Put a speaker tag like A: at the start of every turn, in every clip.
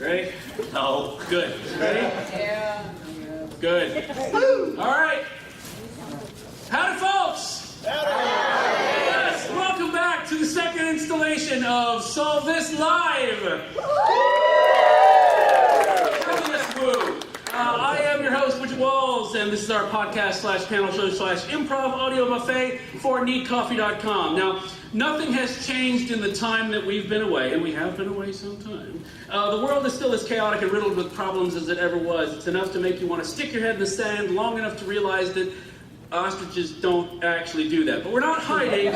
A: Ready?
B: No.
A: Good. Ready?
C: Yeah.
A: Good. All right. Howdy, folks. Yes, welcome back to the second installation of Solve This Live. Yes, woo. I am your host, Widgett Walls, and this is our podcast / panel show / improv audio buffet for needcoffee.com. Now, nothing has changed in the time that we've been away, and we have been away some time. The world is still as chaotic and riddled with problems as it ever was. It's enough to make you want to stick your head in the sand long enough to realize that ostriches don't actually do that. But we're not hiding.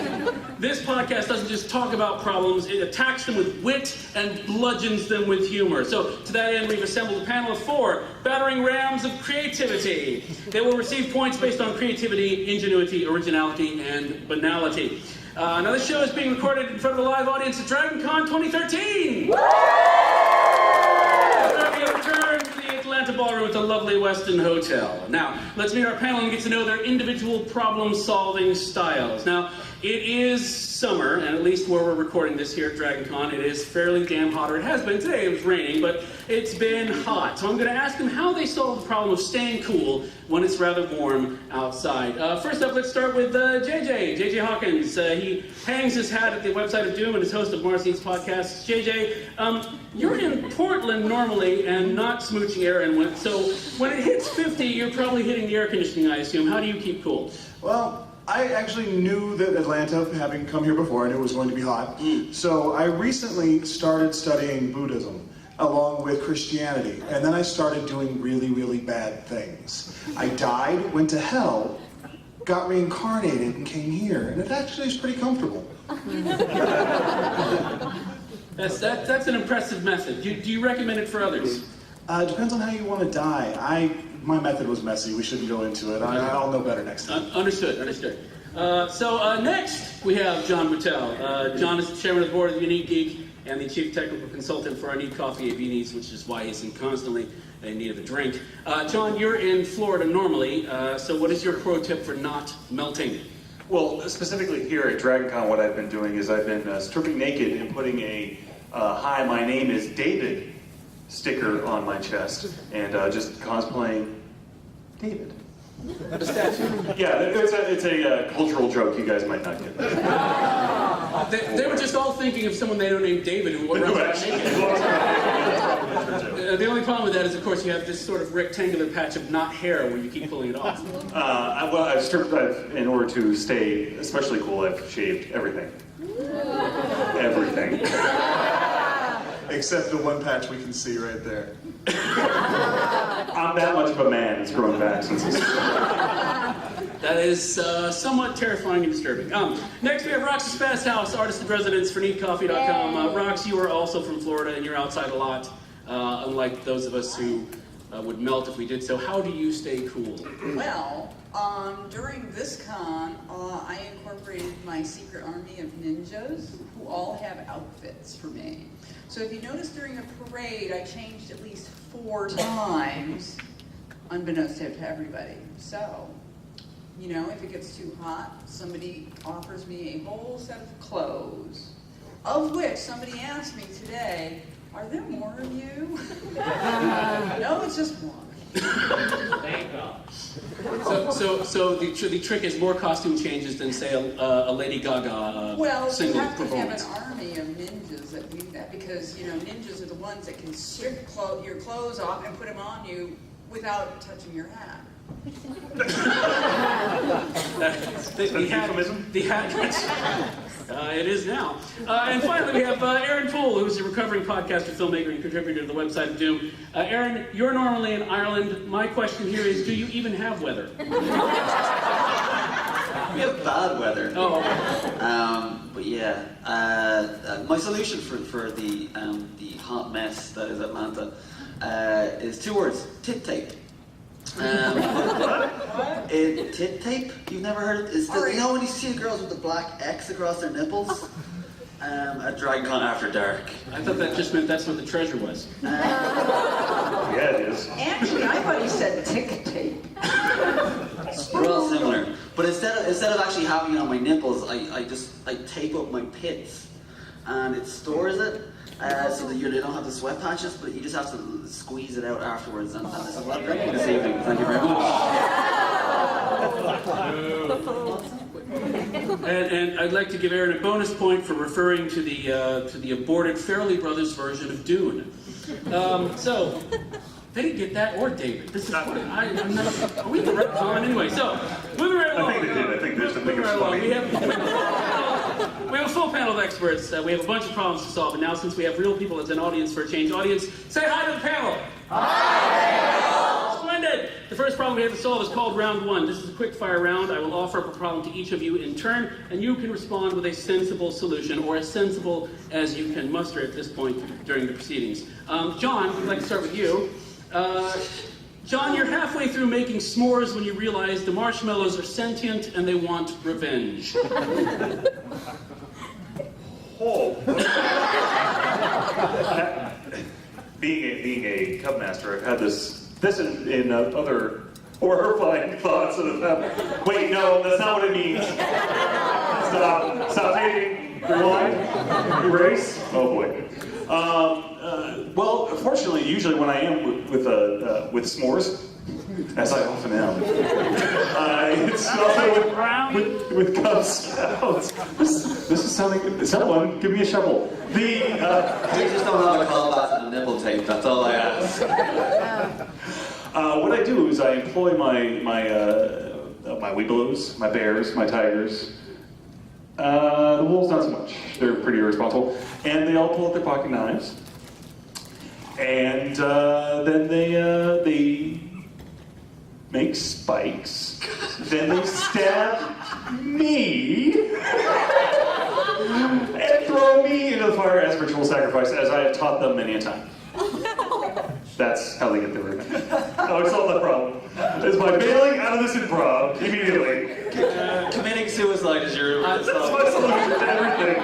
A: This podcast doesn't just talk about problems, it attacks them with wit and bludgeons them with humor. So to that end, we've assembled a panel of 4 battering rams of creativity. They will receive points based on creativity, ingenuity, originality, and banality. Now this show is being recorded in front of a live audience at DragonCon 2013! We have returned to the Atlanta Ballroom at the lovely Westin Hotel. Now, let's meet our panel and get to know their individual problem-solving styles. Now, it is summer, and at least where we're recording this here at DragonCon, it is fairly damn hot, or it has been. Today it was raining, but it's been hot. So I'm going to ask them how they solve the problem of staying cool when it's rather warm outside. First up, let's start with JJ Hawkins. He hangs his hat at the website of Doom and is host of Marcine's podcast. JJ, you're in Portland normally and not smooching Aaron, so when it hits 50, you're probably hitting the air conditioning, I assume. How do you keep cool?
D: Well, I actually knew that Atlanta, having come here before, I knew it was going to be hot. So I recently started studying Buddhism along with Christianity, and then I started doing really, really bad things. I died, went to hell, got reincarnated, and came here, and it actually is pretty comfortable.
A: That's an impressive method. Do you recommend it for others?
D: It depends on how you want to die. My method was messy. We shouldn't go into it. I'll know better next time.
A: Understood. So next, we have Jon Boutelle. Jon is the chairman of the board of the Unique Geek and the chief technical consultant for our Need Coffee AV needs, which is why he's constantly in need of a drink. Jon, you're in Florida normally, so what is your pro tip for not melting?
B: Well, specifically here at DragonCon, what I've been doing is I've been stripping naked and putting a "Hi, my name is David" sticker on my chest, and just cosplaying David.
A: A statue.
B: Yeah, it's a cultural joke you guys might not get.
A: They were just all thinking of someone they know named David who runs around naked. The only problem with that is, of course, you have this sort of rectangular patch of not hair where you keep pulling it off.
B: In order to stay especially cool, I've shaved everything. Everything.
D: Except the one patch we can see right there.
B: I'm that much of a man. It's grown back since this.
A: That is somewhat terrifying and disturbing. Next we have Roxy Spazhouse, artist in residence for needcoffee.com. Rox, you are also from Florida and you're outside a lot, unlike those of us who would melt if we did so. How do you stay cool?
C: Well, during this con, I incorporated my secret army of ninjas who all have outfits for me. So if you notice during the parade, I changed at least 4 times, unbeknownst to everybody. So, you know, if it gets too hot, somebody offers me a whole set of clothes, of which somebody asked me today, "Are there more of you?" No, it's just one.
A: Thank God. So the trick is more costume changes than, say, a Lady Gaga single
C: performance. Well, you have to have an army of ninjas that do that because, you know, ninjas are the ones that can strip your clothes off and put them on you without touching your hat.
A: The hat. It is now. And finally, we have Aaron Poole, who's a recovering podcaster, filmmaker, and contributor to the website of Doom. Aaron, you're normally in Ireland. My question here is, do you even have weather?
E: We have bad weather.
A: Oh.
E: But yeah, my solution for the hot mess that is Atlanta is 2 words: tit tape. Tit tape? You've never heard of it? You know when you see girls with the black X across their nipples? At DragonCon After Dark.
A: I thought that just meant that's what the treasure was.
B: Yeah, it is.
C: Actually, I thought you said tick tape.
E: They're all similar. But instead of actually having it on my nipples, I tape up my pits. and it stores it so that you don't have the sweat patches, but you just have to squeeze it out afterwards. And this is what I'm drinking this evening. Thank you very much.
A: And I'd like to give Aaron a bonus point for referring to the aborted Farrelly Brothers version of Dune. So they didn't get that, or David. This is what I'm not. Are we in the right con anyway? So moving right along.
B: I think they did. I think there's something
A: Moving right along.
B: funny.
A: We have a full panel of experts. We have a bunch of problems to solve, and now since we have real people as an audience for a change, audience, say hi to the panel. Hi. Splendid. The first problem we have to solve is called round one. This is a quick fire round. I will offer up a problem to each of you in turn, and you can respond with a sensible solution, or as sensible as you can muster at this point during the proceedings. John, I'd like to start with you. John, you're halfway through making s'mores when you realize the marshmallows are sentient and they want revenge.
B: Oh. being a cub master, I've had this in other horrifying thoughts that have happened. Wait, no, that's not what it means. Stop hating. Rewind. Erase. Oh boy. Well, fortunately, usually when I am with s'mores, as I often am, it's also with Cub Scouts. This is sounding. Someone, give me a shovel.
E: You just don't have a call back and a nipple tape. That's all I ask.
B: What I do is I employ my weebelows, my bears, my tigers. The wolves, not so much. They're pretty irresponsible. And they all pull out their pocket knives. And then they make spikes. Then they stab me. And throw me into the fire as ritual sacrifice, as I have taught them many a time. That's how they get their revenge. How I solve that problem is by bailing out of this improv immediately.
E: Committing suicide is your...
B: That's my solution to everything.
A: I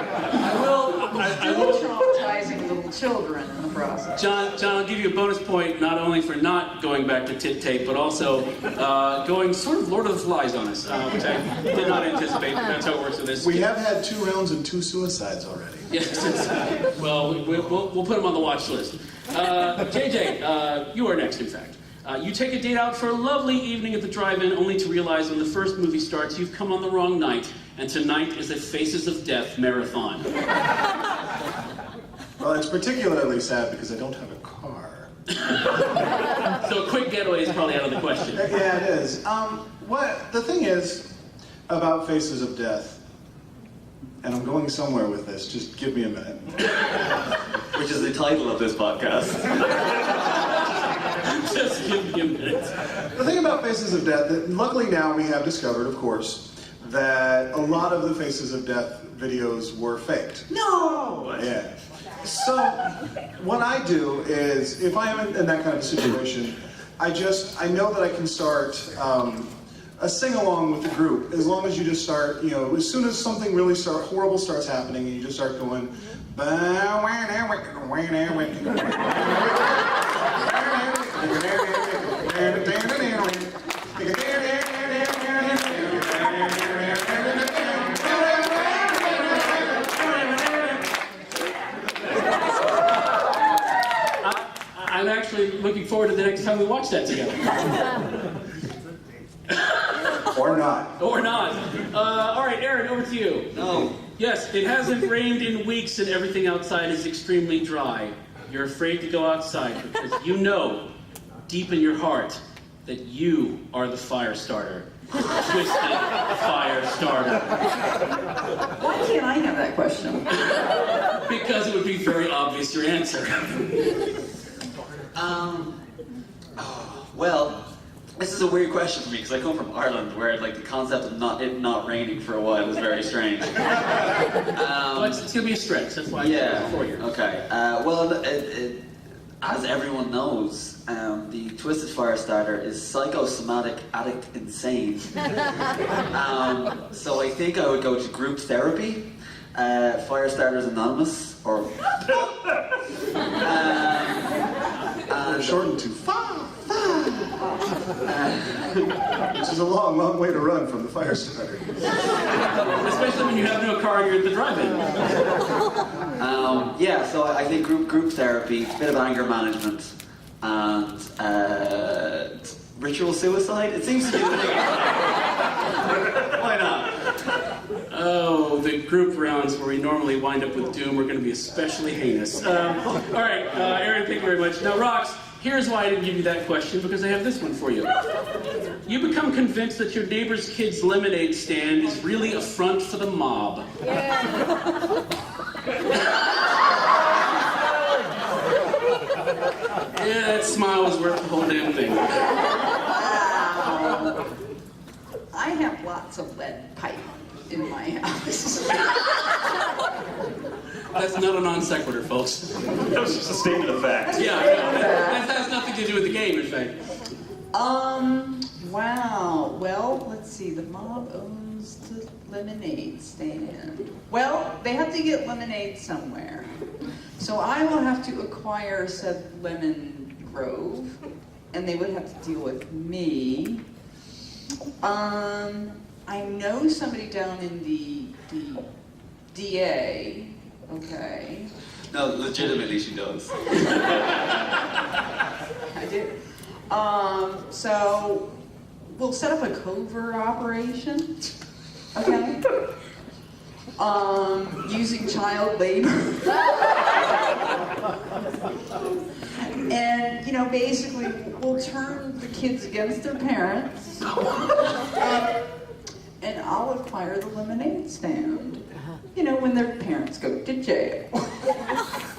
A: will
C: Traumatizing little children in the process.
A: John, I'll give you a bonus point not only for not going back to tit tape, but also going sort of Lord of the Flies on us, which I did not anticipate. But that's how it works with this.
D: We have had 2 rounds and 2 suicides already.
A: Yes. Well, we'll put them on the watch list. JJ, you are next, in fact. You take a date out for a lovely evening at the drive-in, only to realize when the first movie starts, you've come on the wrong night, and tonight is a Faces of Death marathon.
D: Well, it's particularly sad because I don't have a car.
A: So a quick getaway is probably out of the question.
D: Yeah, it is. The thing is about Faces of Death, and I'm going somewhere with this, just give me a minute.
E: Which is the title of this podcast.
A: Just give me a minute.
D: The thing about Faces of Death, that luckily now we have discovered, of course, that a lot of the Faces of Death videos were faked.
C: No!
D: Yeah. So, what I do is, if I am in that kind of a situation, I know that I can start a sing-along with the group, as long as you just start, as soon as something really horrible starts happening, and you just start going,
A: I'm actually looking forward to the next time we watch that together.
D: or not.
A: Or not. All right, Aaron, over to you.
E: No.
A: Yes, it hasn't rained in weeks and everything outside is extremely dry. You're afraid to go outside because you know, deep in your heart, that you are the fire starter. Twisted fire starter.
C: Why can't I have that question?
A: Because it would be very obvious your answer.
E: Well, this is a weird question for me because I come from Ireland, where the concept of it not raining for a while is very strange.
A: Well, it's going to be a stretch. That's why I
E: Yeah.
A: put it before you.
E: Okay. Well, as everyone knows, the Twisted Firestarter is psychosomatic addict insane. So I think I would go to group therapy, Firestarters Anonymous, or
D: Shortened to Which is a long, long way to run from the fire starter.
A: Especially when you have no car, you're at the drive-in.
E: Yeah, so I think group therapy, a bit of anger management, and ritual suicide. It seems to be the thing. Why not?
A: Oh, the group rounds where we normally wind up with doom are going to be especially heinous. All right, Aaron, thank you very much. Now, Rox, here's why I didn't give you that question, because I have this one for you. You become convinced that your neighbor's kid's lemonade stand is really a front for the mob. Yeah, that smile was worth the whole damn thing.
C: Wow. I have lots of lead pipe in my house.
A: That's not a non sequitur, folks.
B: That was just a statement of fact.
A: Yeah, that has nothing to do with the game, in fact.
C: Wow. Well, let's see. The mob owns the lemonade stand. Well, they have to get lemonade somewhere. So I will have to acquire said lemon grove, and they would have to deal with me. I know somebody down in the DA. Okay.
E: No, legitimately she does.
C: I do. So we'll set up a covert operation. Okay. Using child labor. And, you know, basically we'll turn the kids against their parents. And I'll acquire the lemonade stand. You know, when their parents go to jail.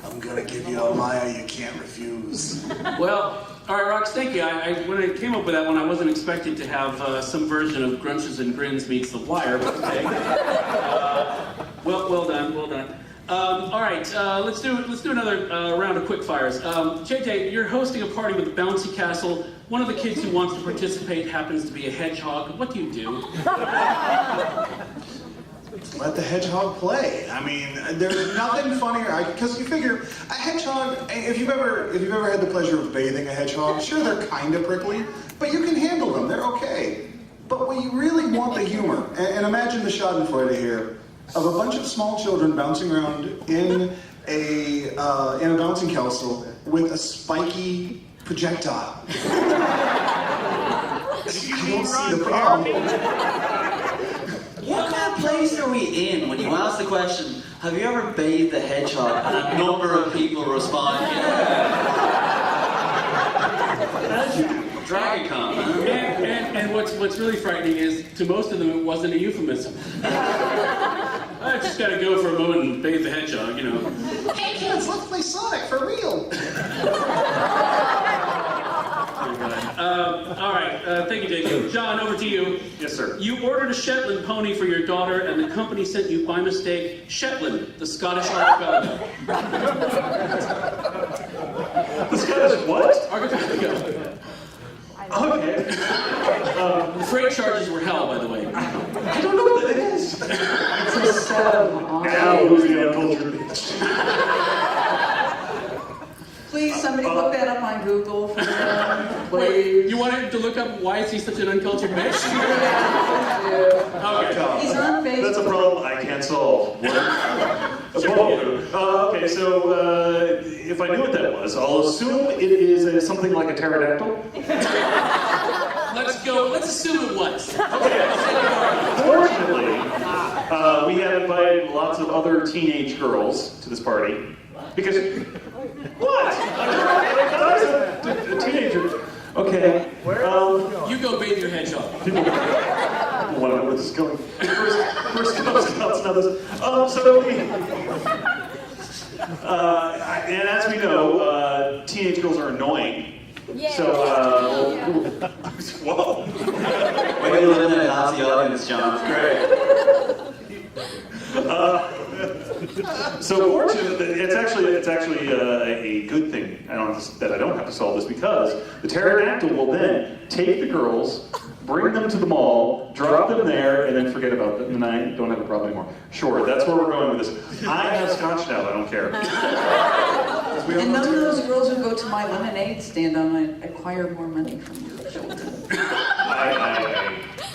D: I'm gonna give you a Maya you can't refuse.
A: Well, all right, Rox, thank you. When I came up with that one, I wasn't expecting to have some version of Grunches and Grins meets The Wire, but okay. Well done, well done. All right, let's do another round of quick fires. JJ, you're hosting a party with a bouncy castle. One of the kids who wants to participate happens to be a hedgehog. What do you do?
D: Let the hedgehog play. I mean, there's nothing funnier. Because you figure a hedgehog. If you've ever had the pleasure of bathing a hedgehog, sure they're kind of prickly, but you can handle them. They're okay. But when you really want the humor, and imagine the Schadenfreude here of a bunch of small children bouncing around in a bouncing castle with a spiky projectile. I don't see the problem.
E: What kind of place are we in when you ask the question, have you ever bathed a hedgehog? And a number of people respond, yeah. Dragon Con, huh?
A: And what's really frightening is, to most of them, it wasn't a euphemism. I just gotta go for a moment and bathe the hedgehog, you know.
D: Hey kids, let's play Sonic for real.
A: All right, thank you, JJ. John, over to you.
B: Yes, sir.
A: You ordered a Shetland pony for your daughter, and the company sent you, by mistake, Shetland, the Scottish archipelago.
B: The Scottish what?
A: Archipelago.
B: Okay.
A: Freight charges were hell, by the way.
B: I don't know what that is.
C: It's a setup.
B: Now who's the uncultured bitch?
C: Please, somebody look that up on Google for me.
A: Wait,
C: Please.
A: you wanted to look up why is he such an uncultured bitch? Okay.
C: He's on Facebook.
B: That's a problem I can't solve. Okay, so if I knew what that was, I'll assume it is something like a pterodactyl.
A: Let's assume it was.
B: Fortunately, we have invited lots of other teenage girls to this party. Because, what? A teenager. Okay.
A: You go bathe your hedgehog.
B: People want to know where this is going. First Cub Scouts, now this. And as we know, teenage girls are annoying.
F: Yeah.
B: So, whoa.
E: Way to eliminate half the audience, John.
B: Great. So fortunately, it's actually a good thing that I don't have to solve this, because the pterodactyl will then take the girls, bring them to the mall, drop them there, and then forget about them, and I don't have a problem anymore. Sure, that's where we're going with this. I have scotch now, I don't care.
D: because we all
C: And
D: know
C: none of those girls who go to my lemonade stand on my acquire more money from your children.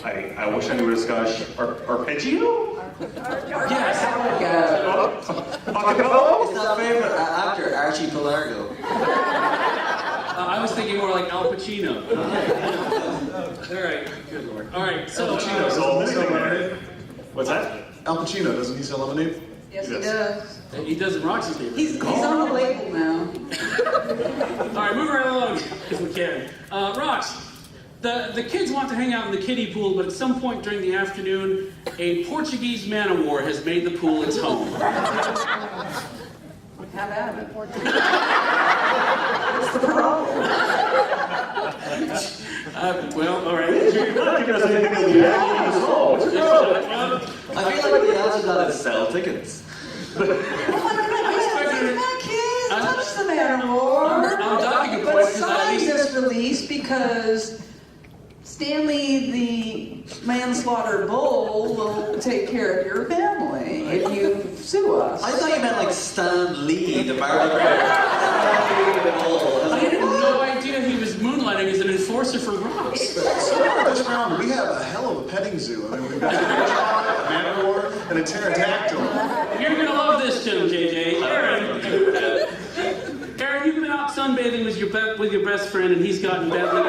B: I wish I knew what a Scottish arpeggio?
A: Yes.
B: Acapella?
E: It's not favorite actor, Archie Pelargo.
A: I was thinking more like Al Pacino. All right, good lord. All right, so
B: What's that?
D: Al Pacino, doesn't he sell lemonade?
C: Yes, he
B: Yes.
C: does.
A: he does in Rox's neighborhood.
C: He's on the label now.
A: All right, move right along if we can. Rox, the kids want to hang out in the kiddie pool, but at some point during the afternoon, a Portuguese man-o-war has made the pool its home.
C: Have at it. What's the problem?
A: Well, all right.
B: You're not giving us anything that we actually need to solve.
E: I feel like the answer to that is sell tickets.
C: Oh my kids, touch the man-o-war.
A: I'm docking a
C: But
A: point because I
C: sign
A: at least-
C: this release because Stanley the manslaughter bull will take care of your family if you sue us.
E: I thought you meant like Stan Lee, the Barbie player.
A: I had no idea he was moonlighting as an enforcer for Rox.
D: So far this round, we have a hell of a petting zoo. I mean, we've got a man-o-war and a pterodactyl.
A: You're gonna love this tune, JJ. Aaron, you've been out sunbathing with your best friend, and he's gotten badly ill.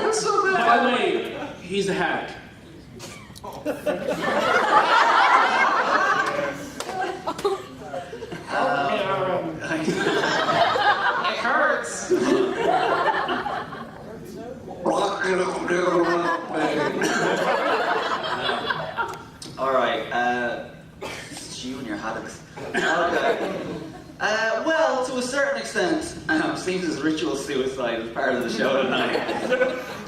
D: It's so bad.
A: By the way, he's a hack.
E: It hurts. All right, it's you and your haddocks. Okay. Well, to a certain extent, seems as ritual suicide is part of the show tonight.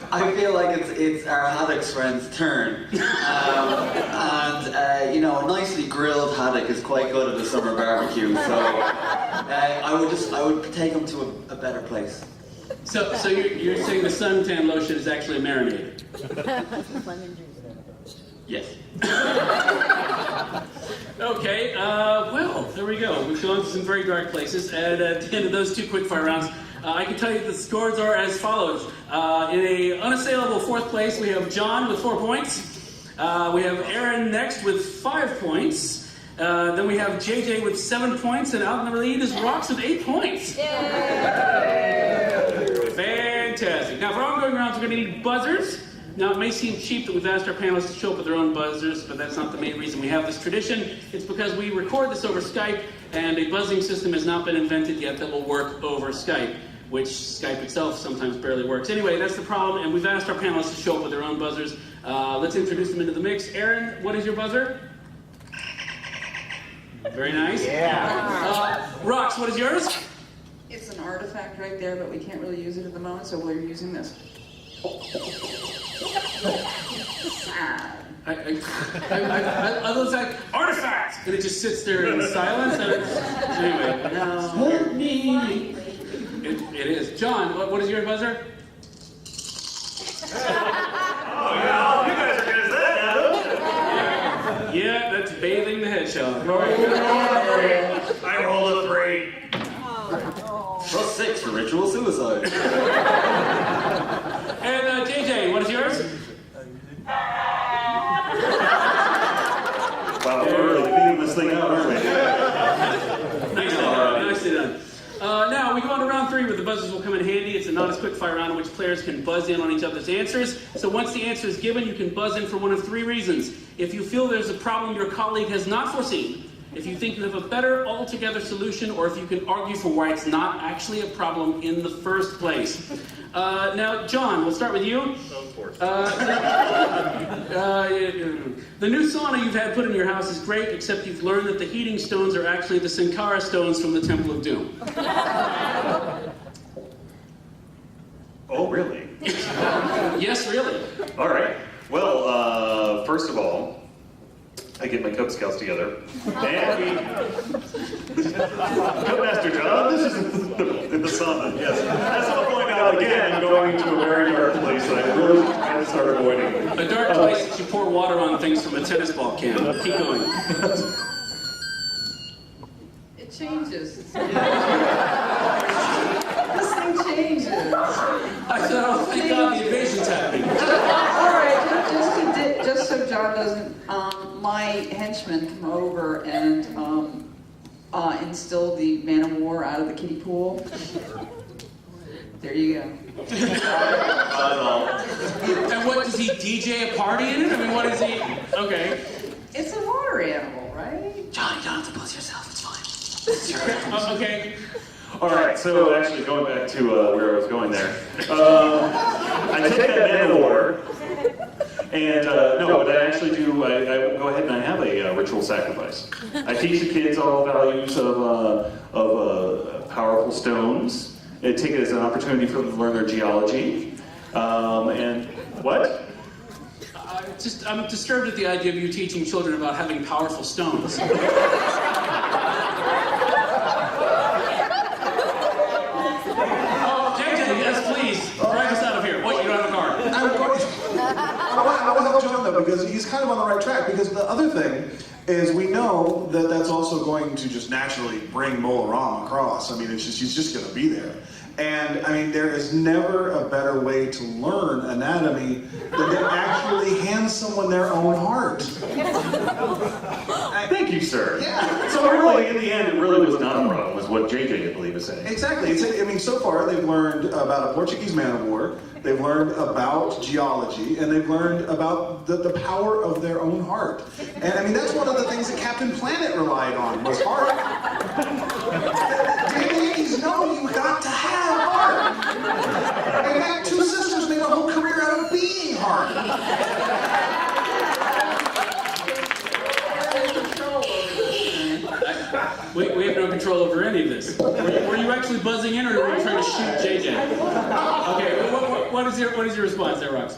E: I feel like it's our haddocks friend's turn, and you know, a nicely grilled haddock is quite good at a summer barbecue. So I would take him to a better place.
A: So you're saying the suntan lotion is actually a marinade?
E: Yes.
A: Okay, well, there we go. We've gone to some very dark places, and at the end of those two quickfire rounds, I can tell you the scores are as follows. In a unassailable fourth place, we have John with 4 points. We have Aaron next with 5 points. Then we have JJ with 7 points, and out in the lead is Rox with 8 points. Fantastic. Now, for ongoing rounds, we're going to need buzzers. Now, it may seem cheap that we've asked our panelists to show up with their own buzzers, but that's not the main reason we have this tradition. It's because we record this over Skype, and a buzzing system has not been invented yet that will work over Skype, which Skype itself sometimes barely works. Anyway, that's the problem, and we've asked our panelists to show up with their own buzzers. Let's introduce them into the mix. Aaron, what is your buzzer? Very nice.
C: Yeah.
A: Rox, what is yours?
C: It's an artifact right there, but we can't really use it at the moment, so we're using this.
A: I was like, artifact! And it just sits there in silence. Anyway.
E: Help me.
A: It is. John, what is your buzzer?
B: Oh, yeah, you guys are good as that,
A: Yeah, that's bathing the hedgehog.
B: I rolled a 3.
E: Plus 6 for ritual suicide.
A: And JJ, what is yours?
B: Wow, we're really beating this thing out, aren't we?
A: Nicely done. Now, we go on to round 3 where the buzzers will come in handy. It's a not as quick fire round in which players can buzz in on each other's answers. So once the answer is given, you can buzz in for one of 3 reasons. If you feel there's a problem your colleague has not foreseen, if you think you have a better altogether solution, or if you can argue for why it's not actually a problem in the first place. Now, John, we'll start with you.
B: Of course.
A: The new sauna you've had put in your house is great, except you've learned that the heating stones are actually the Sankara stones from the Temple of Doom.
B: Oh, really?
A: Yes, really.
B: All right. Well, first of all, I get my Cub Scouts together, and we... Cubmaster John, this is in the sauna, yes. As I'll point out again, I'm going to a very dark place that I really try to start avoiding.
A: A dark place that you pour water on things from a tennis ball can. Keep going.
C: It henchmen come over and instill the man of war out of the kiddie pool. There you go.
A: And what, does he DJ a party in it? I mean, what is he? Okay.
C: It's a water animal, right?
E: John, you don't have to buzz yourself. It's fine.
A: Okay.
B: All right, so actually going back to where I was going there, I take that man of war, and no, what I actually do, I go ahead and I have a ritual sacrifice. I teach the kids all values of powerful stones. I take it as an opportunity for them to learn their geology. And what?
A: I'm disturbed at the idea of you teaching children about having powerful stones. Drag us out of here. What, you don't have a car?
D: I want to help John though, because he's kind of on the right track. Because the other thing is, we know that that's also going to just naturally bring Molaram across. I mean, he's just going to be there. And I mean, there is never a better way to learn anatomy than to actually hand someone their own heart.
B: Thank you, sir.
D: Yeah.
B: So really, in the end, it really was not a problem, was what JJ, I believe, is saying.
D: Exactly. I mean, so far they've learned about a Portuguese man of war, they've learned about geology, and they've learned about the power of their own heart. And I mean, that's one of the things that Captain Planet relied on, was heart. Damn Yankees know you got to have heart. And that Two Sisters made a whole career out of being heart.
A: We have no control over any of this. Were you actually buzzing in, or were you trying to shoot JJ? Okay, what is your response there, Rox?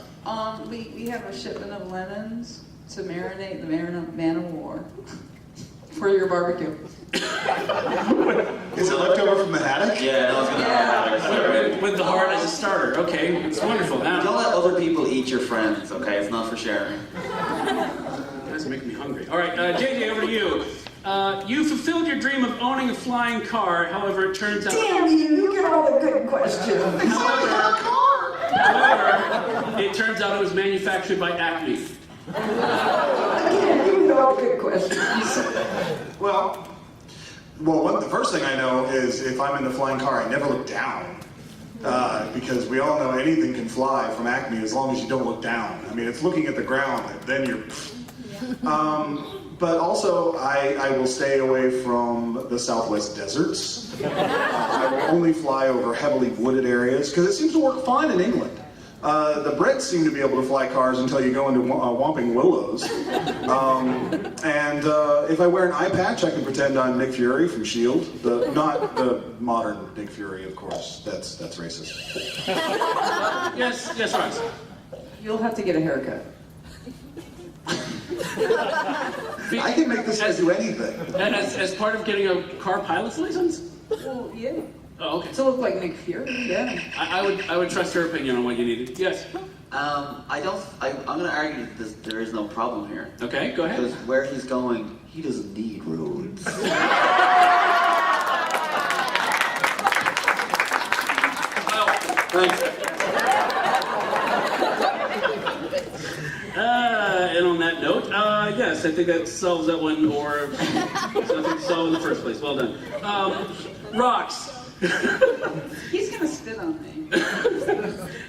C: We have a shipment of lemons to marinate the man of war for your barbecue.
D: Is it left over from the haddock?
E: Yeah, I was going to have
A: With the heart as a starter. Okay, it's wonderful.
E: Don't
A: Now,
E: let other people eat your friends, okay? It's not for sharing.
A: that's making me hungry. All right, JJ, over to you. You fulfilled your dream of owning a flying car. However, it turns out.
C: Damn you get all the good questions.
A: However, it turns out it was manufactured by Acme.
C: Again, you get all the good questions.
D: Well, the first thing I know is if I'm in the flying car, I never look down. Because we all know anything can fly from Acme as long as you don't look down. I mean, it's looking at the ground, then you're... But also, I will stay away from the Southwest deserts. I will only fly over heavily wooded areas, because it seems to work fine in England. The Brits seem to be able to fly cars until you go into Whomping Willows. And if I wear an eye patch, I can pretend I'm Nick Fury from S.H.I.E.L.D. Not the modern Nick Fury, of course. That's racist.
A: Yes, Rox.
C: You'll have to get a haircut.
D: I can make this guy do anything.
A: As part of getting a car pilot's license?
C: Well, yeah.
A: Oh, okay.
C: To look like Nick Fury, yeah.
A: I would trust her opinion on what you needed. Yes.
E: I'm going to argue that there is no problem here.
A: Okay, go ahead.
E: Because where he's going, he doesn't need roads. Thanks.
A: And on that note, yes, I think that solves that one, or something solved in the first place. Well done. Rox.
C: He's gonna spit on me.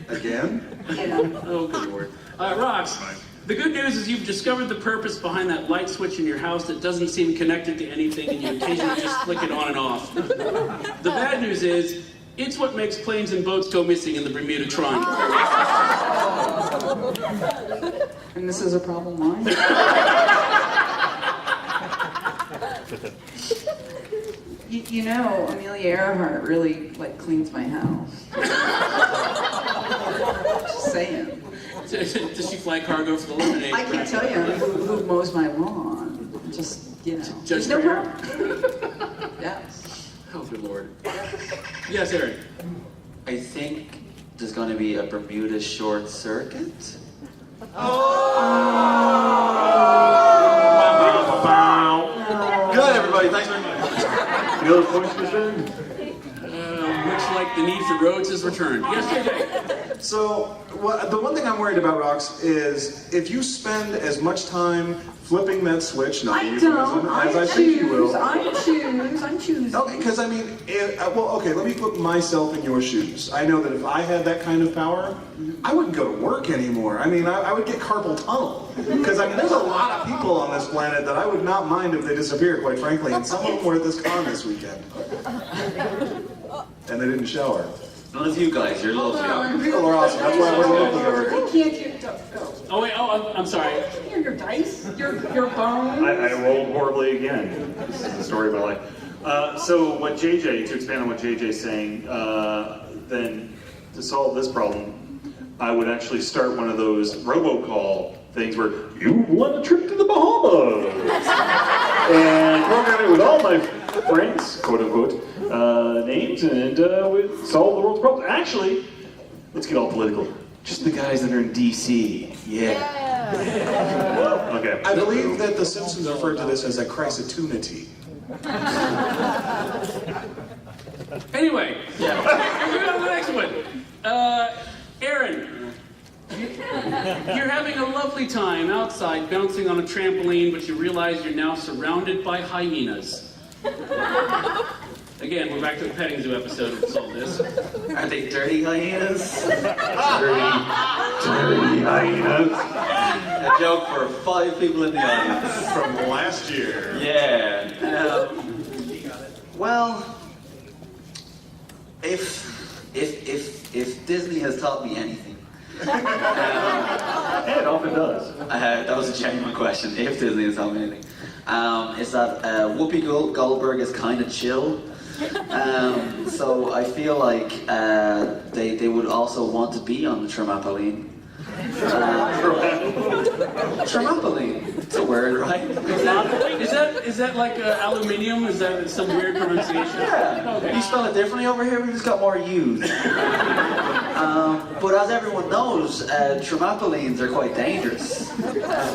D: Again?
C: Yeah.
A: Oh, good lord. Rox, the good news is you've discovered the purpose behind that light switch in your house that doesn't seem connected to anything, and you occasionally just flick it on and off. The bad news is, it's what makes planes and boats go missing in the Bermuda Triangle.
C: And this is a problem line? You know, Amelia Earhart really, cleans my house. Just saying.
A: Does she fly cargo for the lemonade?
C: I can tell you who mows my lawn. Just,
A: Judge
C: There's no
A: Kramer?
C: problem. Yes.
A: Oh, good lord. Yes, Aaron.
E: I think there's going to be a Bermuda short circuit.
B: Good, everybody. Thanks very much. Any other points, Mr.
A: Much like the need for roads has returned. Yes, JJ.
D: So, the one thing I'm worried about, Rox, is if you spend as much time flipping that switch, not
C: I
D: euphemism,
C: don't.
D: as I think you will.
C: I'm choosing.
D: Okay, because I mean, let me put myself in your shoes. I know that if I had that kind of power, I wouldn't go to work anymore. I mean, I would get carpal tunnel. Because I mean, there's a lot of people on this planet that I would not mind if they disappeared, quite frankly. And some of them were at this con this weekend. And they didn't shower.
E: None of you guys, you're lovely.
D: People are awesome. That's why we're looking over here.
C: I can't hear. Go.
A: Oh wait, I'm sorry.
C: I can't hear your dice. Your bones.
B: I rolled horribly again. This is the story of my life. So what JJ, to expand on what JJ's saying, then to solve this problem, I would actually start one of those robocall things where you won a trip to the Bahamas, and program it with all my friends, quote unquote, names, and we'd solve the world's problems. Actually, let's get all political. Just the guys that are in DC. Yeah. Okay.
D: I believe that The Simpsons referred to this as a crisitunity.
A: Anyway, moving on to the next one. Aaron, you're having a lovely time outside bouncing on a trampoline, but you realize you're now surrounded by hyenas. Again, we're back to the petting zoo episode to solve this.
E: Are they dirty hyenas?
B: Dirty hyenas.
E: A joke for 5 people in the audience.
B: From last year.
E: Yeah. Well, if Disney has taught me anything,
B: It often does.
E: that was a genuine question. If Disney has taught me anything, is that Whoopi Goldberg is kind of chill. So I feel like they would also want to be on the trampoline. Trampoline. It's a word, right?
A: Is that like aluminium? Is that some weird pronunciation?
E: Yeah.
A: Okay.
E: You spell it differently over here. We just got more U's. But as everyone knows, trampolines are quite dangerous.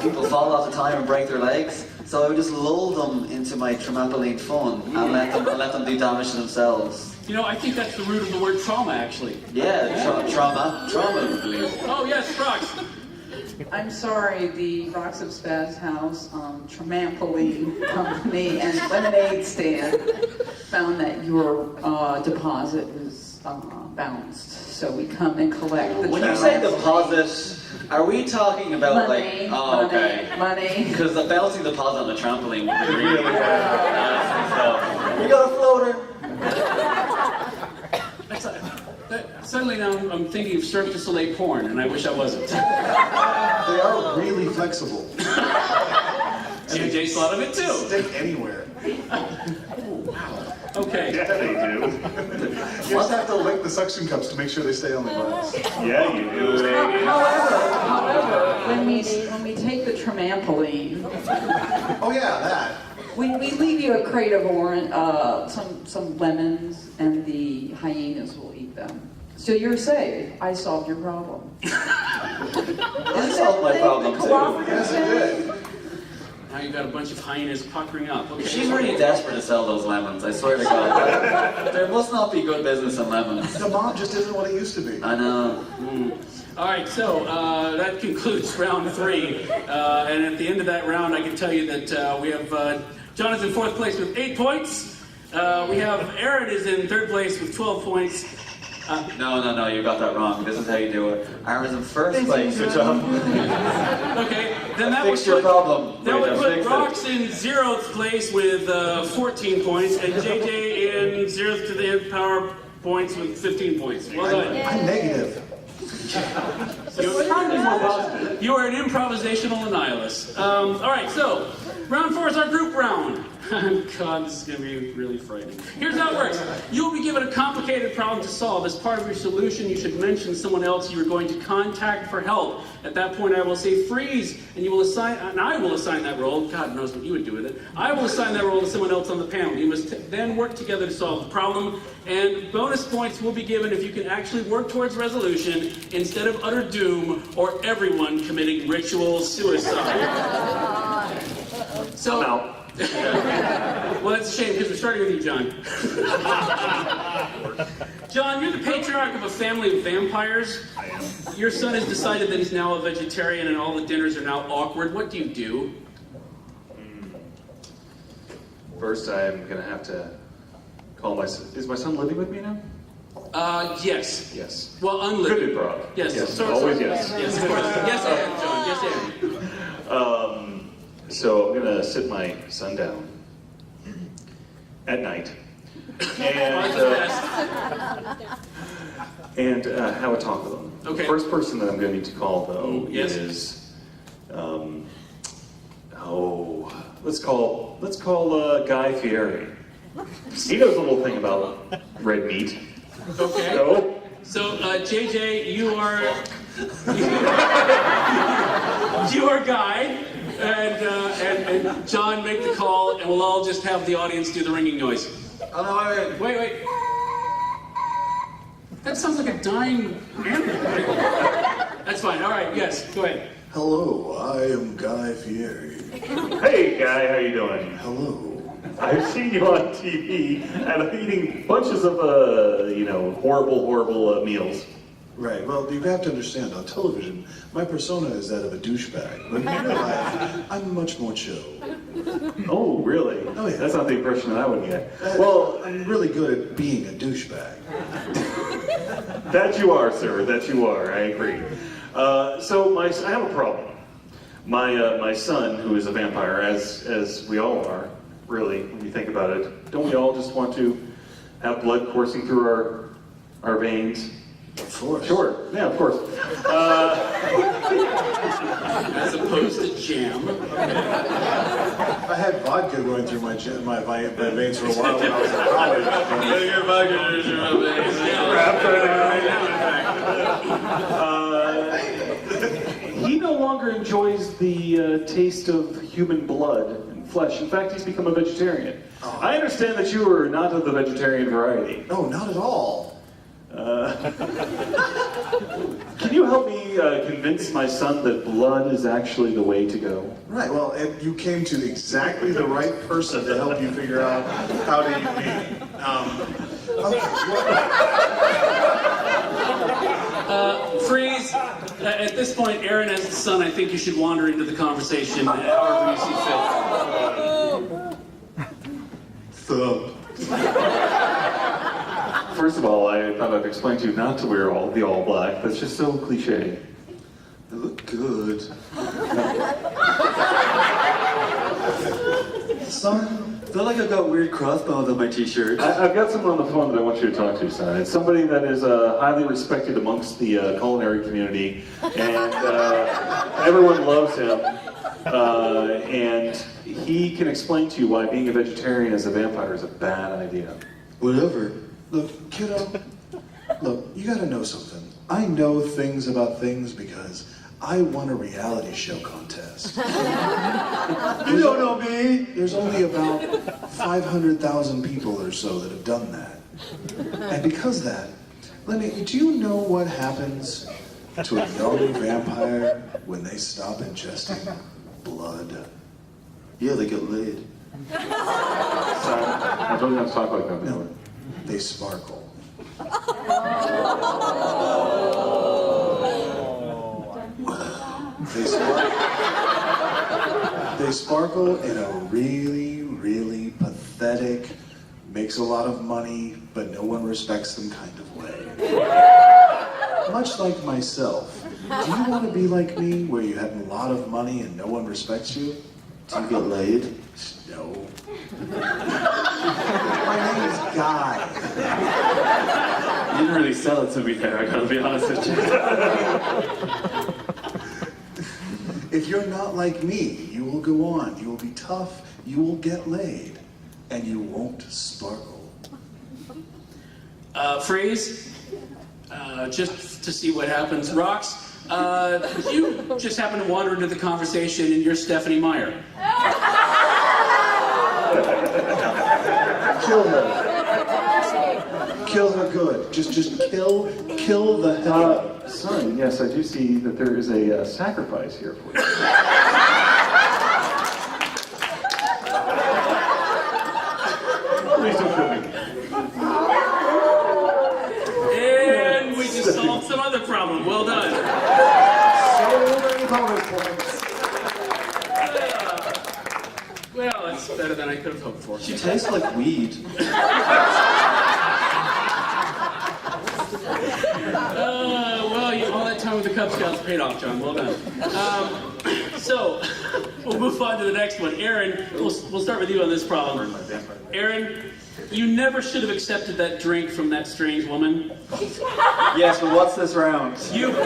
E: People fall off the time and break their legs. So I would just lull them into my trampoline fun and let them do damage to themselves.
A: You know, I think that's the root of the word trauma, actually.
E: Yeah, trauma.
A: Oh yes, Rox.
C: I'm sorry, the Rocks of Spazhouse trampoline company and lemonade stand found that your deposit was bounced. So we come and collect the
E: When you say
C: trash.
E: deposit, are we talking about
C: Money, money.
E: Because the bouncing deposit on the trampoline would be really bad. So, we got a floater.
A: Suddenly now I'm thinking of Cirque du Soleil porn, and I wish I wasn't.
D: They are really flexible.
A: JJ's thought of it too.
D: Stick anywhere.
A: Okay.
B: Yeah, they do.
D: You just have to lick the suction cups to make sure they stay on the glass.
B: Yeah, you do.
C: However, when we take the trampoline,
D: Oh yeah, that.
C: we leave you a crate of orange, some lemons, and the hyenas will eat them. So you're safe. I solved your problem.
E: I solved my problem too.
D: Yes, it did.
A: Now you've got a bunch of hyenas puckering up. Okay.
E: She's really desperate to sell those lemons, I swear to God. There must not be good business in lemons.
D: The mob just isn't what it used to be.
E: I know.
A: All right, so that concludes round 3. And at the end of that round, I can tell you that we have John is in 4th place with 8 points. We have Aaron is in 3rd place with 12 points.
E: No, you got that wrong. This is how you do it. Aaron's in 1st place. Good job.
A: Okay, then that
E: Fix
A: would
E: your
A: put,
E: problem.
A: that would put
E: Fix it.
A: Rox in 0th place with 14 points, and JJ in 0th to the nth power points with 15 points. Well done.
D: I'm negative.
A: You are an improvisational nihilist. All right, so round 4 is our group round. God, this is going to be really frightening. Here's how it works. You'll be given a complicated problem to solve. As part of your solution, you should mention someone else you are going to contact for help. At that point, I will say freeze, and I will assign that role. God knows what you would do with it. I will assign that role to someone else on the panel. You must then work together to solve the problem, and bonus points will be given if you can actually work towards resolution instead of utter doom or everyone committing ritual suicide. So,
B: I'm out.
A: well, that's a shame because we're starting with you, John. Jon, you're the patriarch of a family of vampires.
B: I am.
A: Your son has decided that he's now a vegetarian and all the dinners are now awkward. What do you do?
B: First, I'm gonna have to call my son. Is my son living with me now?
A: Yes.
B: Yes.
A: Well, unliving.
B: Good improv.
A: Yes.
B: Yes. Always yes.
A: Yes, of course. Yes, and, Jon. Yes, and.
B: So I'm gonna sit my son down at night and have a talk with him.
A: Okay.
B: The first person that I'm gonna need to call though
A: Yes.
B: is let's call Guy Fieri. He knows a little thing about red meat.
A: Okay. So, JJ, you are Guy, and Jon, make the call, and we'll all just have the audience do the ringing noise.
E: Oh no, wait.
A: Wait. That sounds like a dying animal. That's fine. All right. Yes. Go ahead.
D: Hello, I am Guy Fieri.
B: Hey Guy, how you doing?
D: Hello.
B: I've seen you on TV and eating bunches of horrible meals.
D: Right, well, you have to understand, on television, my persona is that of a douchebag, but in real life, I'm much more chill.
B: Oh, really?
D: Oh, yeah.
B: That's not the impression that I would get.
D: Well, I'm really good at being a douchebag.
B: That you are, sir. That you are. I agree. So I have a problem. My son, who is a vampire, as we all are, really, when you think about it, don't we all just want to have blood coursing through our veins?
D: Of course.
B: Sure. Yeah, of course.
A: As opposed to jam.
D: I had vodka going through my veins for a while when I was in college.
B: He no longer enjoys the taste of human blood and flesh. In fact, he's become a vegetarian.
D: Oh.
B: I understand that you are not of the vegetarian variety.
D: No, not at all.
B: Can you help me convince my son that blood is actually the way to go?
D: Right, well, and you came to exactly the right person to help you figure out how to eat meat.
A: Freeze. At this point, Aaron, as the son, I think you should wander into the conversation however you see fit.
B: First of all, I thought I'd explain to you not to wear the all black. That's just so cliche.
D: They look good.
E: Son, I feel like I got weird crossbones on my t-shirt.
B: I've got someone on the phone that I want you to talk to, son. It's somebody that is highly respected amongst the culinary community, and everyone loves him. And he can explain to you why being a vegetarian as a vampire is a bad idea.
D: Whatever. Look, kiddo, look, you gotta know something. I know things about things because I won a reality show contest. You don't know me. There's only about 500,000 people or so that have done that. And because of that, do you know what happens to a young vampire when they stop ingesting blood?
E: Yeah, they get laid.
B: Son, I told you not to talk like that.
D: No, they sparkle. They sparkle in a really, really pathetic, makes a lot of money, but no one respects them kind of way. Much like myself. Do you want to be like me, where you have a lot of money and no one respects you?
E: Do you get laid?
D: No. My name is Guy.
E: You didn't really sell it to me there, I gotta be honest with you.
D: If you're not like me, you will go on. You will be tough. You will get laid. And you won't sparkle.
A: Freeze. Just to see what happens. Rox, you just happen to wander into the conversation and you're Stephanie Meyer.
D: Kill her. Kill her good. Just kill the hell.
B: Son, yes, I do see that there is a sacrifice here for you. Please don't kill me.
A: better than I could have hoped for.
E: She tastes like weed.
A: Well, all that time with the Cub Scouts paid off, John. Well done. So, we'll move on to the next one. Aaron, we'll start with you on this problem. Aaron, you never should have accepted that drink from that strange woman.
E: Yes, but what's this round?
A: You've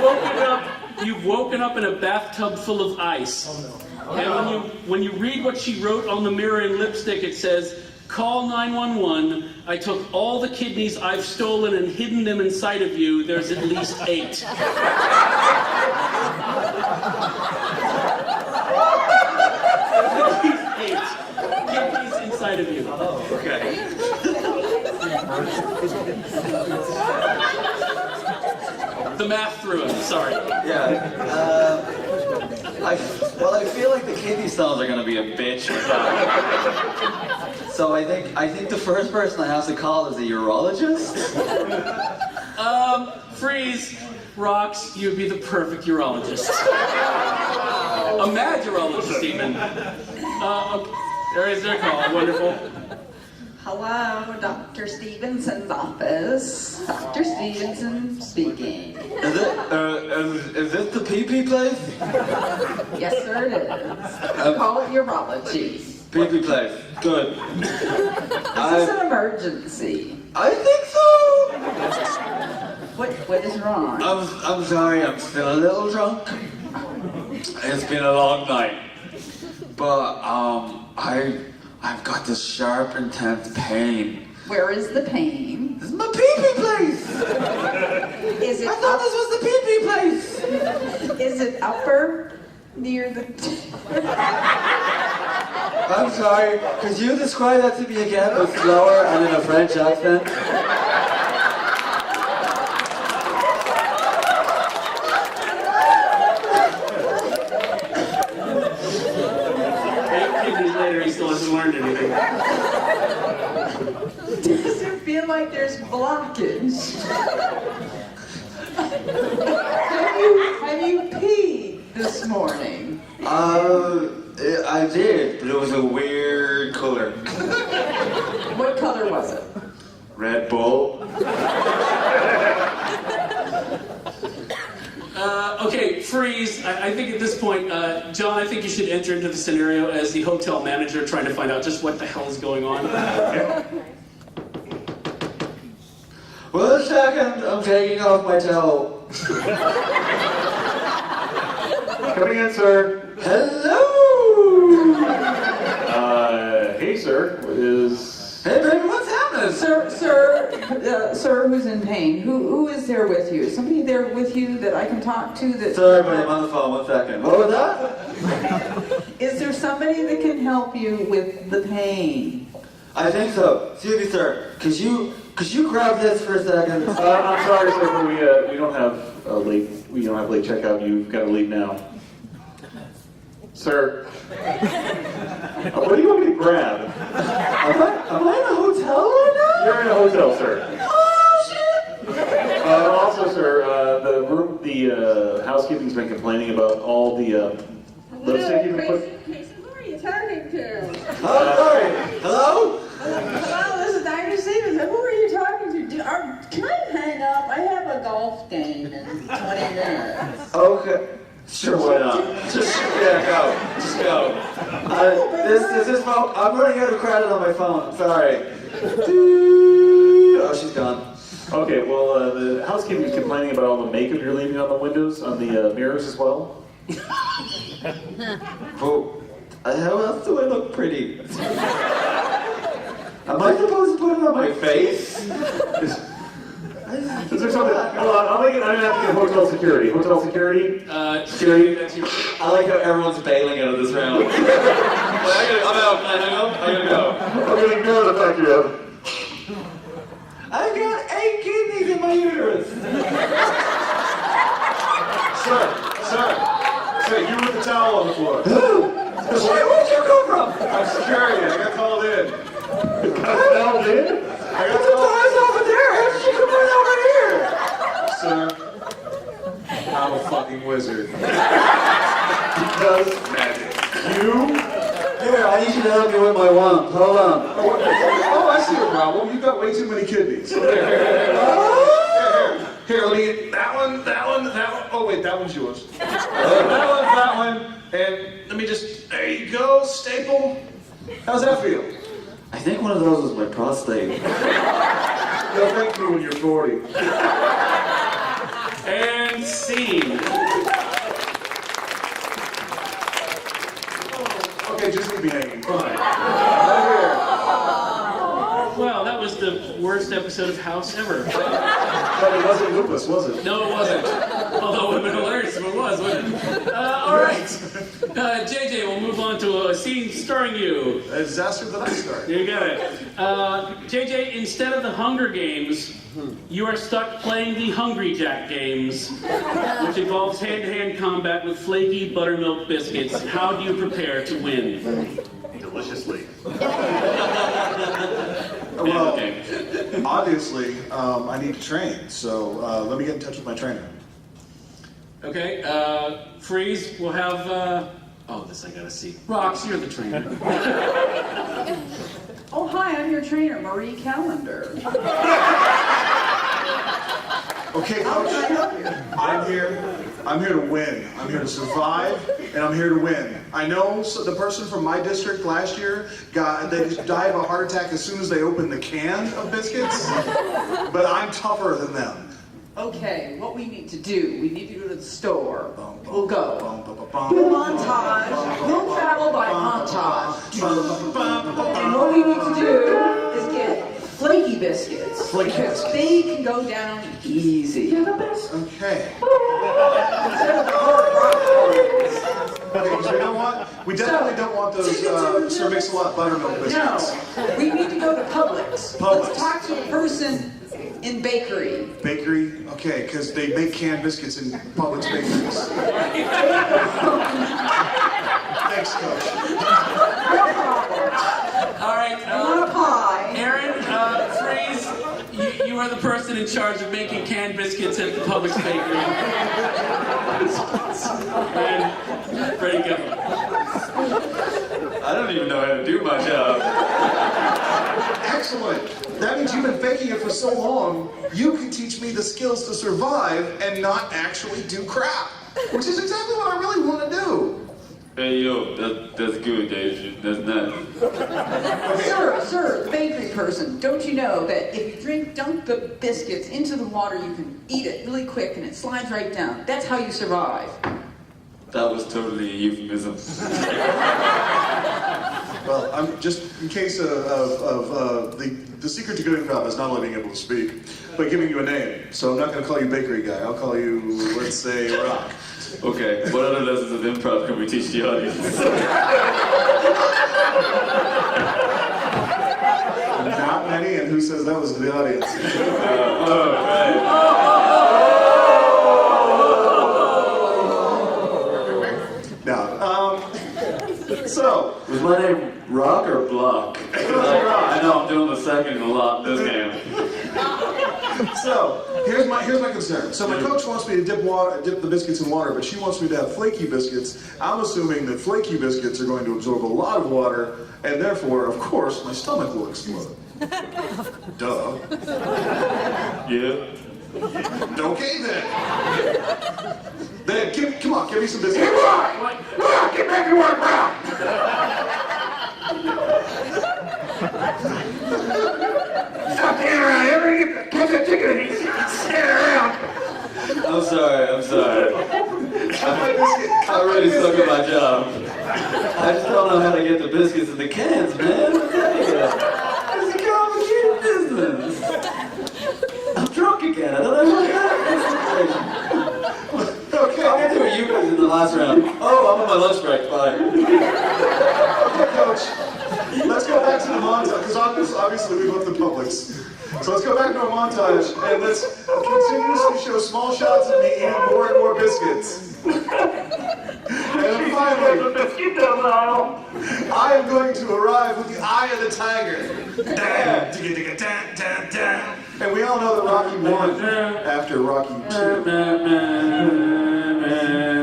A: woken up in a bathtub full of ice. And when you read what she wrote on the mirror in lipstick, it says, "Call 911. I took all the kidneys I've stolen and hidden them inside of you. There's at least 8." At least 8 kidneys inside of you.
E: Oh, okay.
A: The math threw him. Sorry.
E: Yeah. I feel like the kidney stones are gonna be a bitch with that. So I think the first person I have to call is a urologist.
A: Freeze, Rocks, you'd be the perfect urologist. A mad urologist, even. Okay. There is their call. Wonderful.
C: Hello, Dr. Stevenson's office. Dr. Stevenson speaking.
E: Is this the pee-pee place?
C: Yes, sir, it is. Call it urology.
E: Pee-pee place. Good.
C: Is this an emergency?
E: I think so.
C: What is wrong?
E: I'm sorry, I'm still a little drunk. It's been a long night. But I've got this sharp, intense pain.
C: Where is the pain?
E: This is my pee-pee place!
C: Is it
E: I thought this was the pee-pee place!
C: Is it upper? Near the...
E: I'm sorry, could you describe that to me again, but slower and in a French accent?
A: Later, he still hasn't learned anything.
C: Does it feel like there's blockage? have you peed this morning?
E: I did, but it was a weird color.
C: What color was it?
E: Red Bull.
A: Okay, Freeze. I think at this point, John, I think you should enter into the scenario as the hotel manager trying to find out just what the hell is going on.
E: Well, a second, I'm taking off my towel.
B: Coming in, sir.
E: Hello!
B: Hey, sir. What is...
E: Hey, baby, what's happening?
C: Sir, who's in pain? Who is there with you? Is somebody there with you that I can talk to?
E: Sorry, buddy, I'm on the phone. 1 second. What was that?
C: Is there somebody that can help you with the pain?
E: I think so. Excuse me, sir. Could you grab this for a second?
B: I'm sorry, sir, but we don't have late checkout. You've got to leave now. Sir. What do you want me to grab?
E: Am I in a hotel right now?
B: You're in a hotel, sir.
E: Oh, shit!
B: Also, sir, the housekeeping's been complaining about all the lipstick you've been putting.
F: Who are you talking to?
E: Oh, sorry. Hello?
F: Hello, this is Dr. Stevenson. Who are you talking to? Can I hang up? I have a golf game in 20 minutes.
E: Okay. Sure, why not? Just go. Just go. This is phone. I'm running out of credit on my phone. Sorry. Oh, she's gone.
B: Okay, well, the housekeeping's complaining about all the makeup you're leaving on the windows, on the mirrors as well.
E: Oh, how else do I look pretty? Am I supposed to put it on my face?
B: Is there something? Hold on, I'm gonna have to get hotel security. Hotel security? Security?
E: I like how everyone's bailing out of this round. I'm out. I gotta go.
B: I'm gonna ignore the fact you have.
E: I've got 8 kidneys in my uterus.
B: Sir, you with the towel on the floor.
E: Where did you come from?
B: I'm security. I got called in. Called in? I got
E: The door's over there. How did you come right over here?
B: Sir, I'm a fucking wizard. He does magic. You?
E: Here, I need you to help me with my wine.
D: got way too many kidneys. Here, let me get that one. Oh wait, that one's yours. That one, and let me just, there you go, staple. How's that feel?
E: I think one of those was my prostate.
D: You'll thank me when you're 40.
A: And scene.
D: Okay, just leave me hanging, fine.
A: Well, that was the worst episode of House ever.
D: But it wasn't lupus, was it?
A: No, it wasn't. Although it would have been hilarious if it was, wouldn't it? All right. JJ, we'll move on to a scene starring you.
D: A disaster that I start.
A: You got it. JJ, instead of the Hunger Games, you are stuck playing the Hungry Jack games, which involves hand-to-hand combat with flaky buttermilk biscuits. How do you prepare to win?
B: Deliciously.
D: Well, obviously, I need to train, so let me get in touch with my trainer.
A: Okay, Freeze, we'll have, oh, this I gotta see. Rox, you're the trainer.
C: Oh, hi, I'm your trainer, Marie Callender.
D: Okay,
C: How
D: Coach,
C: can I help you?
D: I'm here to win. I'm here to survive, and I'm here to win. I know the person from my district last year they died of a heart attack as soon as they opened the can of biscuits, but I'm tougher than them.
C: Okay, what we need to do, we need to go to the store. We'll go.
D: Bum,
C: Montage. We'll travel by montage. And what we need to do is get flaky biscuits.
D: Flaky
C: because
D: biscuits.
C: they can go down easy.
D: Okay. Okay, so you know what? We definitely don't want those Sir Mix-a-Lot buttermilk biscuits.
C: No, we need to go to Publix.
D: Publix.
C: Let's talk to a person in bakery.
D: Bakery? Okay, because they make canned biscuits in Publix bakeries. Thanks, Coach.
C: No problem.
A: All right,
C: I want a pie.
A: Aaron, Freeze, you are the person in charge of making canned biscuits at the Publix bakery. And ready to go.
E: I don't even know how to do my job.
D: Excellent. That means you've been faking it for so long, you can teach me the skills to survive and not actually do crap. Which is exactly what I really want to do.
E: Hey, yo, that's good, Dave. That's nice.
C: Sir, the bakery person, don't you know that if you dunk the biscuits into the water, you can eat it really quick and it slides right down. That's how you survive.
E: That was totally a euphemism.
D: Well, I'm just in case the secret to good improv is not only being able to speak, but giving you a name. So I'm not going to call you bakery guy. I'll call you, let's say, Rock.
E: Okay, what other lessons of improv can we teach the audience?
D: Not many, and who says that was the audience? So,
E: was my name Rock or Block? I know I'm doing the second a lot this game.
D: So, here's my concern. So my coach wants me to dip the biscuits in water, but she wants me to have flaky biscuits. I'm assuming that flaky biscuits are going to absorb a lot of water, and therefore, of course, my stomach will explode. Duh.
E: Yeah.
D: Okay then. Then come on, give me some biscuits. Hey, Rock! Get back to work, Rock! Stop standing around here. Catch that chicken and he's standing around.
E: I'm sorry. I really suck at my job. I just don't know how to get the biscuits in the cans, man. I'll tell you. It's a complicated business. I'm drunk again. I don't know how to get this situation.
D: Okay.
E: I'll get to you guys in the last round. Oh, I'm on my lunch break. Bye.
D: Okay, Coach. Let's go back to the montage, because obviously we left the Publix. So let's go back to a montage, and let's continuously show small shots of me eating more and more biscuits. And then finally, I am going to arrive with the eye of the tiger. And we all know that Rocky won after Rocky 2.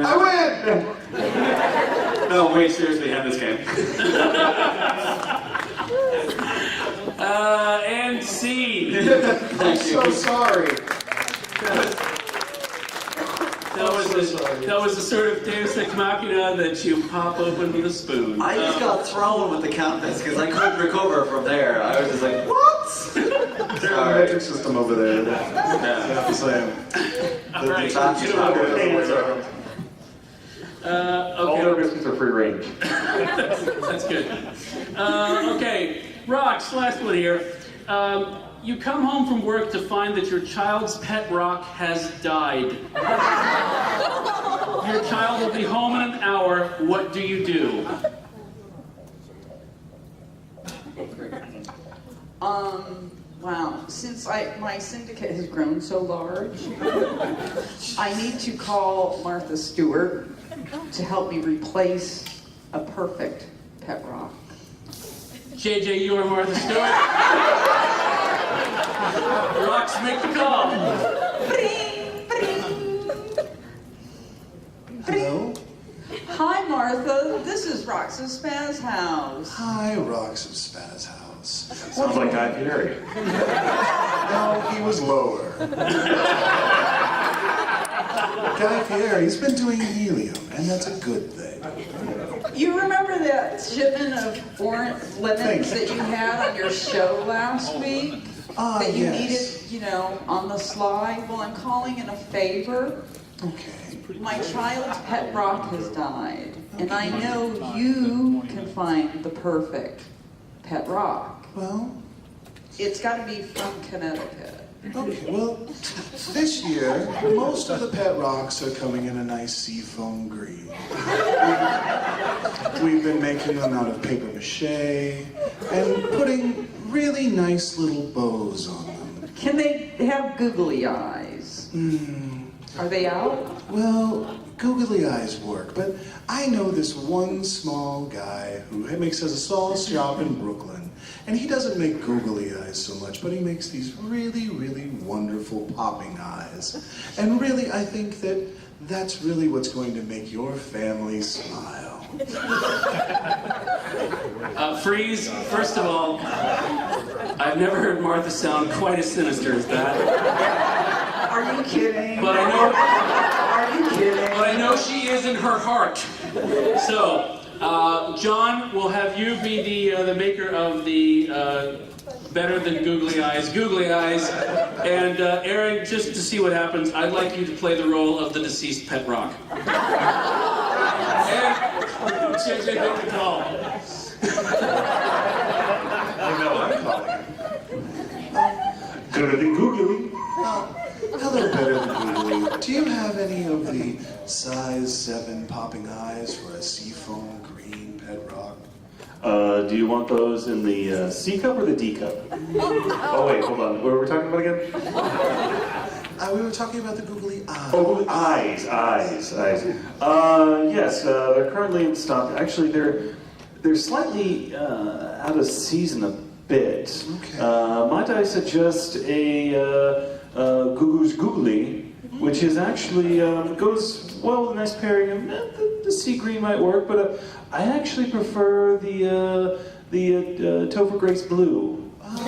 D: I win!
E: No, wait, seriously, end this game.
A: And scene.
D: so sorry.
A: That was the sort of Deus Ex Machina that you pop open with a spoon.
E: I just got thrown with the canvas because I couldn't recover from there. I was just like, what?
D: There's a metric system over there. That's the same.
A: All right.
B: All their biscuits are free range.
A: That's good. Okay, Rox, last one here. You come home from work to find that your child's pet rock has died. Your child will be home in an hour. What do you do?
C: Wow. Since my syndicate has grown so large, I need to call Martha Stewart to help me replace a perfect pet rock.
A: JJ, you are Martha Stewart. Rox, make the call.
D: Hello?
C: Hi, Martha. This is Rox's Spazhouse.
D: Hi, Rocks of Spazhouse.
B: Sounds like Guy Fieri.
D: No, he was lower. Guy Fieri's been doing helium, and that's a good thing.
C: You remember that shipment of orange lemons that you had on your show last week? That you
D: yes.
C: needed, on the sly? Well, I'm calling in a favor.
D: Okay.
C: My child's pet rock has died, and I know you can find the perfect pet rock.
D: Well,
C: It's got to be from Connecticut.
D: okay, well, this year, most of the pet rocks are coming in a nice seafoam green. We've been making them out of paper mache and putting really nice little bows on them.
C: Can they have googly eyes? Are they out?
D: Well, googly eyes work, but I know this one small guy who has a small shop in Brooklyn, and he doesn't make googly eyes so much, but he makes these really, really wonderful popping eyes. And really, I think that that's really what's going to make your family smile.
A: Freeze, first of all, I've never heard Martha sound quite as sinister as that.
C: Are you kidding?
A: But I know,
C: Are you kidding?
A: but I know she is in her heart. So, John, we'll have you be the maker of the better than googly eyes, and Aaron, just to see what happens, I'd like you to play the role of the deceased pet rock. And JJ, make the call.
B: I know, I'm calling. Better than googly.
D: Hello, better than googly. Do you have any of the size 7 popping eyes for a seafoam green pet rock?
B: Do you want those in the C cup or the D cup? Oh wait, hold on. What were we talking about again?
D: We were talking about the googly eyes.
B: Oh, eyes. Yes, they're currently in stock. Actually, they're slightly out of season a bit.
D: Okay.
B: Might I suggest a Gugu's Googly, which is actually goes well with a nice pairing of the sea green might work, but I actually prefer the Topher Grace Blue.
D: Oh,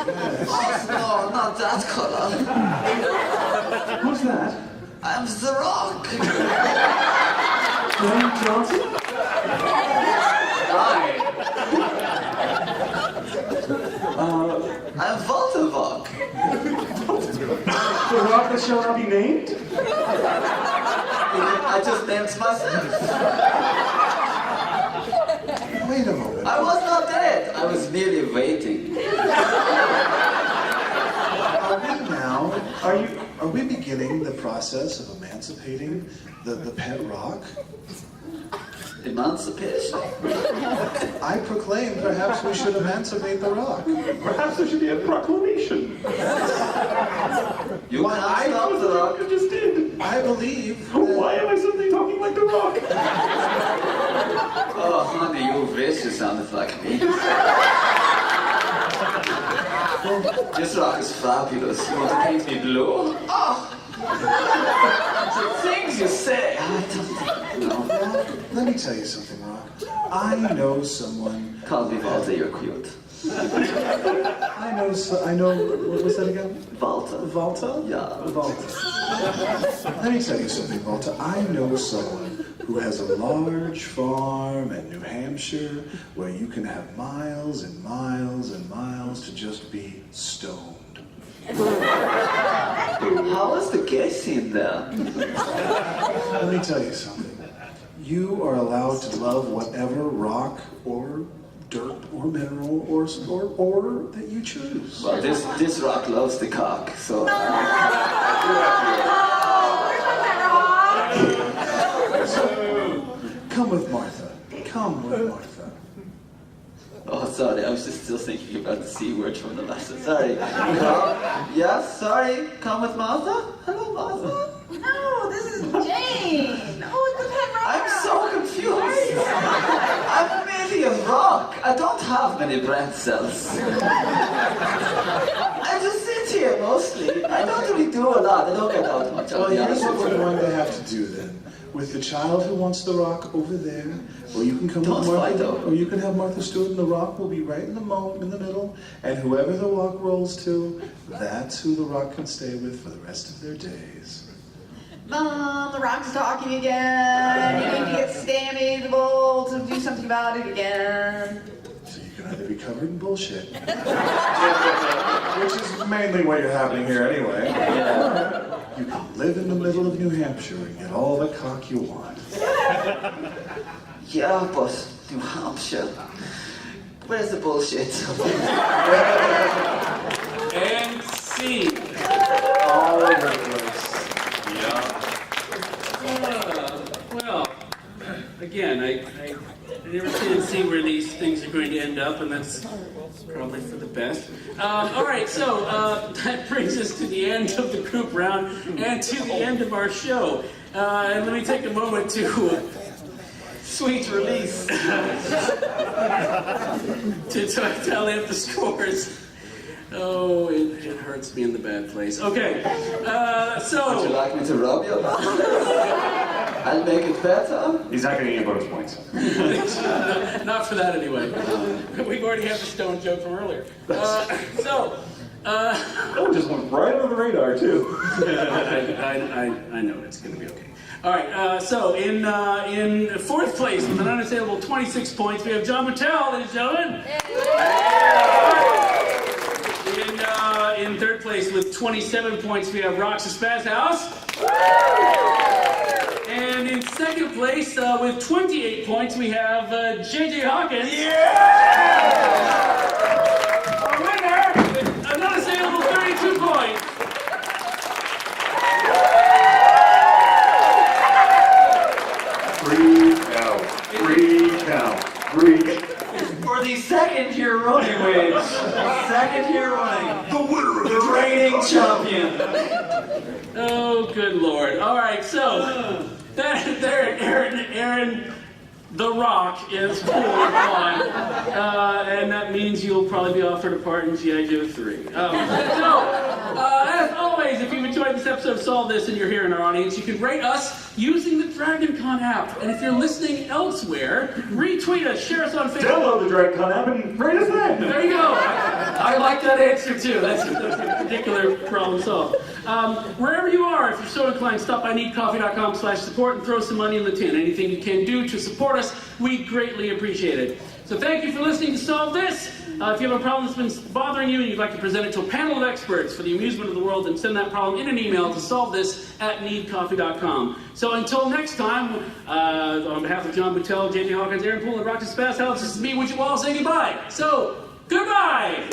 D: yes.
E: No, not that color.
B: Who's that?
E: I'm The Rock.
B: Dwayne Johnson?
E: Hi. I'm Voltavok.
B: The rock that shall not be named?
E: I just named myself.
D: Wait a moment.
E: I was not dead. I was merely waiting.
D: Are we beginning the process of emancipating the pet rock?
E: Emancipation.
D: I proclaim perhaps we should emancipate the rock.
B: Perhaps there should be a proclamation.
E: You can't stop The Rock.
B: I just did.
D: I believe
B: Why am I suddenly talking like The Rock?
E: Oh, honey, you wish you sounded like me. This rock is fabulous. You want to paint me blue? Oh! The things you say. I don't know.
D: Let me tell you something, Rock. I know someone.
E: Call me Volta, you're cute.
D: I know, what was that again?
E: Volta.
D: Volta?
E: Yeah.
D: Volta. Let me tell you something, Volta. I know someone who has a large farm in New Hampshire where you can have miles and miles and miles to just be stoned.
E: How is the gay scene there?
D: Let me tell you something. You are allowed to love whatever rock or dirt or mineral or that you choose.
E: Well, this rock loves the cock, so...
D: Come with Martha. Come with Martha.
E: Oh, sorry, I was just still thinking about the C word from the lesson. Sorry. Yes, sorry. Come with Martha? Hello, Martha.
F: No, this is Jane. Oh, it's the pet rock.
E: I'm so confused. I'm merely a rock. I don't have many brain cells. I just sit here mostly. I don't really do a lot. I don't get out much.
D: Well, here's what we're going to have to do then. With the child who wants the rock over there, or you can come
E: Don't
D: with
E: fight,
D: Martha,
E: though.
D: or you can have Martha Stewart, and the rock will be right in the middle, and whoever the rock rolls to, that's who the rock can stay with for the rest of their days.
F: Mom, the rock's talking again. You need to get Stammy to do something about it again.
D: So you can either be covered in bullshit, which is mainly what you're happening here anyway. You can live in the middle of New Hampshire and get all the cock you want.
E: Yeah, but New Hampshire. Where's the bullshit?
A: And C.
D: All over the place.
A: Well, again, I never see where these things are going to end up, and that's probably for the best. All right, so that brings us to the end of the group round and to the end of our show. And let me take a moment to
E: Sweet release.
A: to tally up the scores. Oh, it hurts me in the bad place. Okay,
E: Would you
A: so
E: like me to rub your back? I'll make it better.
B: He's not going to get bonus points.
A: not for that anyway. We've already had the stone joke from earlier.
B: That one just went right under the radar, too.
A: I know it's going to be okay. All right, so in fourth place with an unassailable 26 points, we have Jon Boutelle, ladies and gentlemen. In third place with 27 points, we have Roxy Spazhouse. And in second place with 28 points, we have JJ Hawkins. Our winner with an unassailable 32 points.
B: Freak out.
E: For the second year running, Widge. Second year running. The winner of the reigning champion.
A: Oh, good Lord. All right, so there, Aaron, The Rock is pulling on, and that means you'll probably be offered a part in G.I. Joe 3. As always, if you've enjoyed this episode of Solve This and you're here in our audience, you can rate us using the Dragon Con app. And if you're listening elsewhere, retweet us, share us on Facebook.
B: Download the Dragon Con app and rate us then.
A: There you go. I like that answer too. That's a particular problem solved. Wherever you are, if you're so inclined, stop by needcoffee.com/support and throw some money in the tin. Anything you can do to support us, we greatly appreciate it. So thank you for listening to Solve This. If you have a problem that's been bothering you and you'd like to present it to a panel of experts for the amusement of the world, then send that problem in an email to solvethis@needcoffee.com. So until next time, on behalf of Jon Boutelle, JJ Hawkins, Aaron Poole, and Roxy Spazhouse, this is me, Widgett Walls, saying goodbye. So, goodbye!